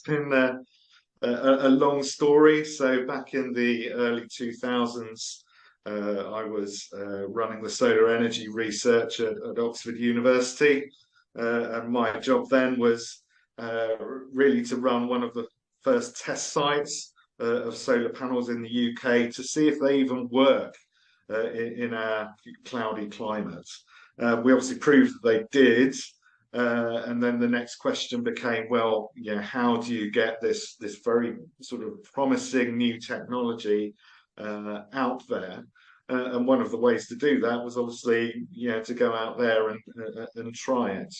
been a long story. So back in the early 2000s, I was running the solar energy research at Oxford University, and my job then was really to run one of the first test sites of solar panels in the UK to see if they even work in our cloudy climate. We obviously proved that they did. And then the next question became, well, how do you get this very sort of promising new technology out there? And one of the ways to do that was obviously, to go out there and try it.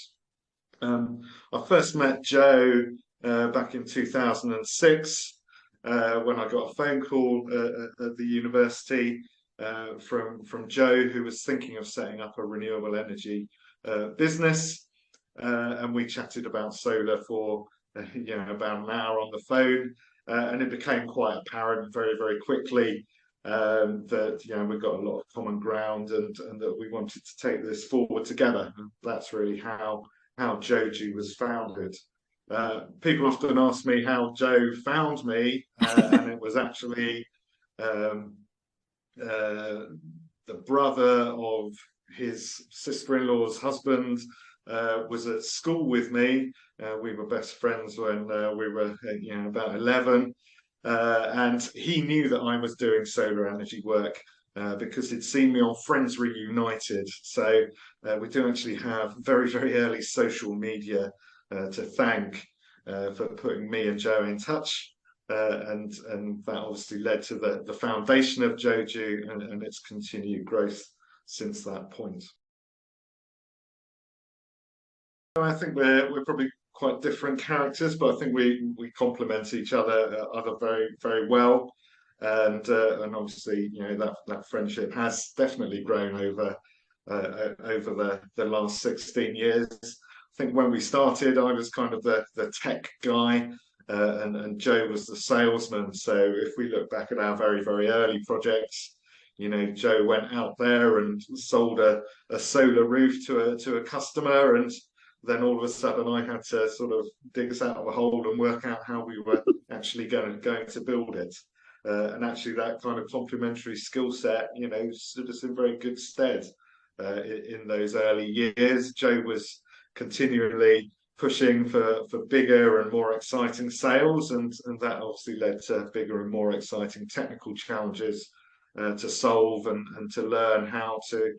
I first met Joe back in 2006 when I got a phone call at the university from Joe, who was thinking of setting up a renewable energy business. And we chatted about solar for about an hour on the phone, and it became quite apparent very, very quickly that we've got a lot of common ground, and that we wanted to take this forward together. And that's really how Joju was founded. People often ask me how Joe found me, and it was actually the brother of his sister-in-law's husband. Was at school with me. We were best friends when we were about 11, and he knew that I was doing solar energy work because he'd seen me on Friends Reunited. So we do actually have very, very early social media to thank for putting me and Joe in touch, and that obviously led to the foundation of Joju and its continued growth since that point. I think we're probably quite different characters, but I think we complement each other very, very well, and obviously that friendship has definitely grown over the last 16 years. I think when we started, I was kind of the tech guy, and Joe was the salesman. So if we look back at our very, very early projects, Joe went out there and sold a solar roof to a customer, and then all of a sudden I had to sort of dig us out of a hole and work out how we were actually going to build it. And actually that kind of complementary skill set, stood us in very good stead in those early years. Joe was continually pushing for bigger and more exciting sales, and that obviously led to bigger and more exciting technical challenges to solve and to learn how to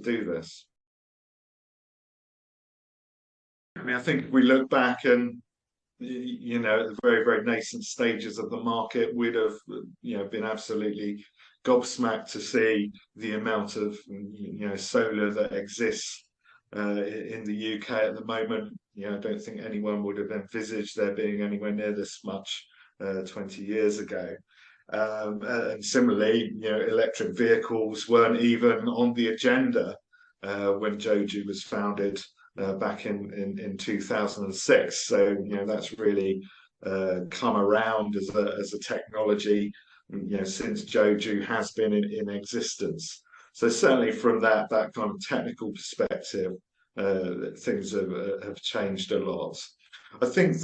do this. I mean, I think we look back and, at the very, very nascent stages of the market, we'd have, been absolutely gobsmacked to see the amount of, solar that exists in the UK at the moment. I don't think anyone would have envisaged there being anywhere near this much 20 years ago. And similarly, electric vehicles weren't even on the agenda when Joju was founded back in 2006. So that's really come around as a technology since Joju has been in existence. So certainly from that kind of technical perspective, things have changed a lot. I think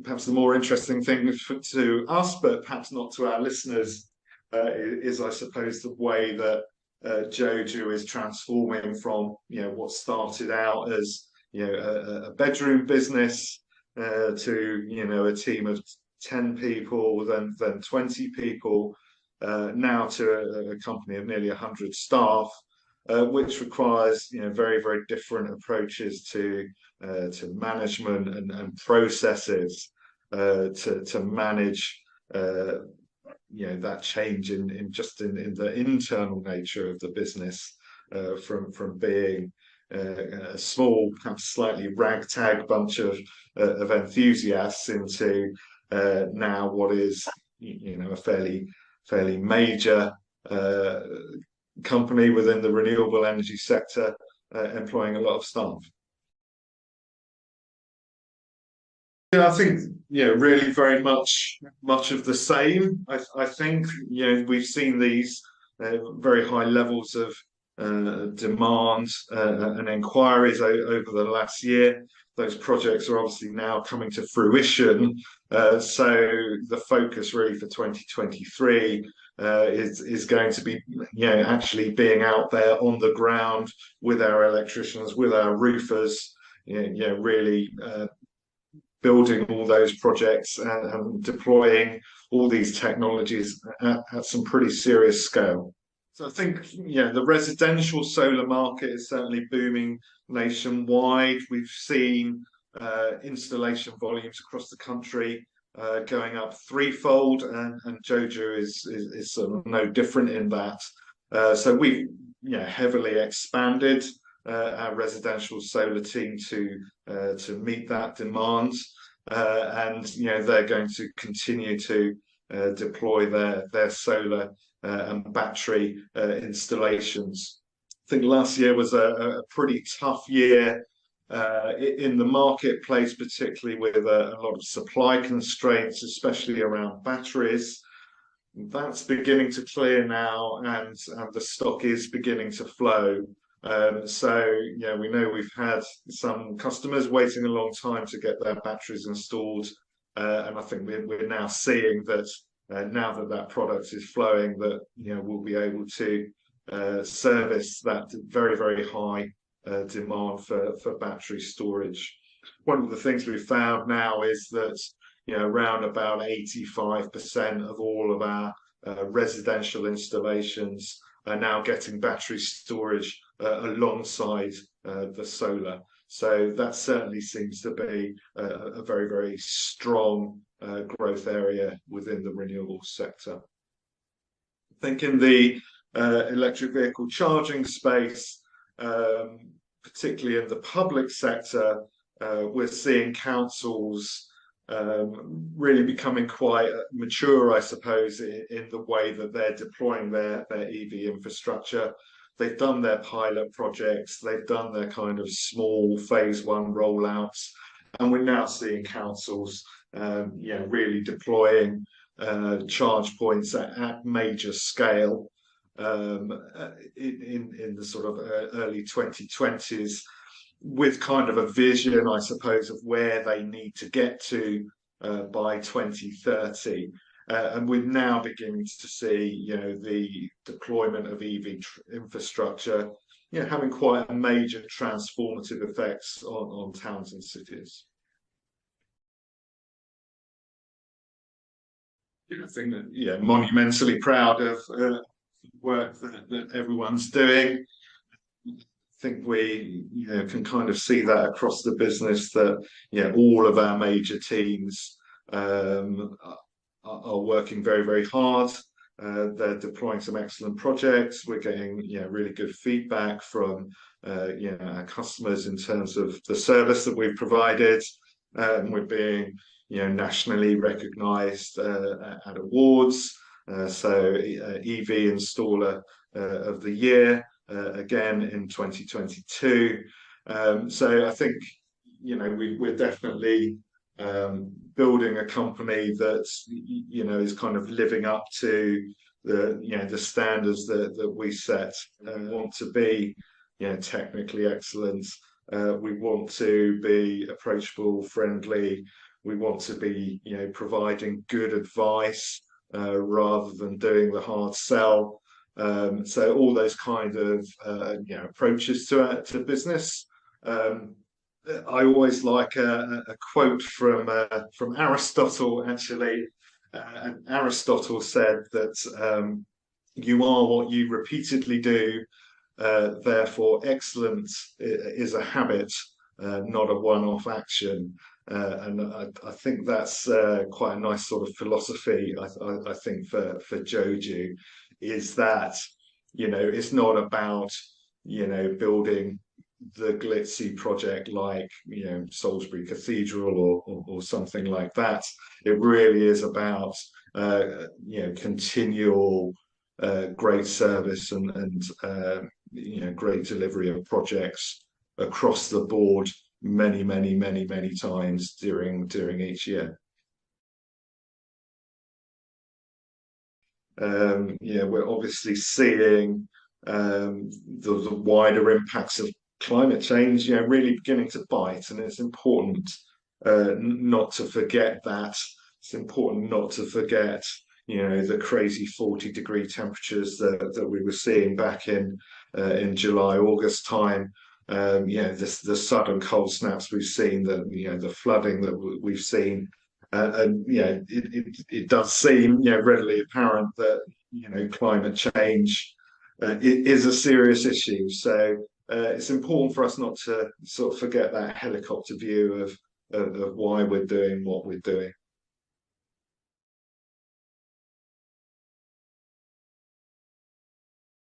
perhaps the more interesting thing to us, but perhaps not to our listeners, is I suppose the way that Joju is transforming from what started out as a bedroom business to a team of 10 people, then 20 people, now to a company of nearly 100 staff, which requires very, very different approaches to management and processes to manage that change in the internal nature of the business, from being a small, perhaps slightly ragtag bunch of enthusiasts into now what is a fairly major company within the renewable energy sector, employing a lot of staff. I think really very much of the same. I think we've seen these very high levels of demand and inquiries over the last year. Those projects are obviously now coming to fruition. So the focus really for 2023 is going to be, actually being out there on the ground with our electricians, with our roofers, really building all those projects and deploying all these technologies at some pretty serious scale. So I think, the residential solar market is certainly booming nationwide. We've seen installation volumes across the country going up threefold, and Joju is sort of no different in that. So we've, heavily expanded our residential solar team to meet that demand, and they're going to continue to deploy their solar and battery installations. I think last year was a pretty tough year in the marketplace, particularly with a lot of supply constraints, especially around batteries. That's beginning to clear now, and the stock is beginning to flow. So, we know we've had some customers waiting a long time to get their batteries installed, and I think we're now seeing that now that that product is flowing, that we'll be able to service that very, very high demand for battery storage. One of the things we've found now is that around about 85% of all of our residential installations are now getting battery storage alongside the solar. So that certainly seems to be a very, very strong growth area within the renewable sector. I think in the electric vehicle charging space, particularly in the public sector, we're seeing councils really becoming quite mature, I suppose, in the way that they're deploying their EV infrastructure. They've done their pilot projects, they've done their kind of small phase one rollouts, and we're now seeing councils really deploying charge points at major scale in the sort of early 2020s, with kind of a vision, I suppose, of where they need to get to by 2030. And we're now beginning to see, the deployment of EV infrastructure, having quite a major transformative effects on towns and cities. I think that, monumentally proud of work that everyone's doing. Think we can kind of see that across the business, that all of our major teams are working very, very hard. They're deploying some excellent projects. We're getting really good feedback from our customers in terms of the service that we've provided. We're being nationally recognised at awards. So EV Installer of the Year again in 2022. So I think we're definitely building a company that is kind of living up to the standards that we set. We want to be technically excellent. We want to be approachable, friendly. We want to be providing good advice rather than doing the hard sell. So all those kind of approaches to business. I always like a quote from Aristotle, actually. And Aristotle said that you are what you repeatedly do, therefore excellence is a habit, not a one-off action. And I think that's quite a nice sort of philosophy, I think, for Joju, is that it's not about building the glitzy project like Salisbury Cathedral or something like that. It really is about continual great service and great delivery of projects across the board many times during each year. We're obviously seeing the wider impacts of climate change, really beginning to bite, and it's important not to forget that. It's important not to forget, the crazy 40-degree temperatures that we were seeing back in July, August time. The sudden cold snaps we've seen, the flooding that we've seen, and it does seem readily apparent that climate change is a serious issue. So it's important for us not to sort of forget that helicopter view of why we're doing what we're doing.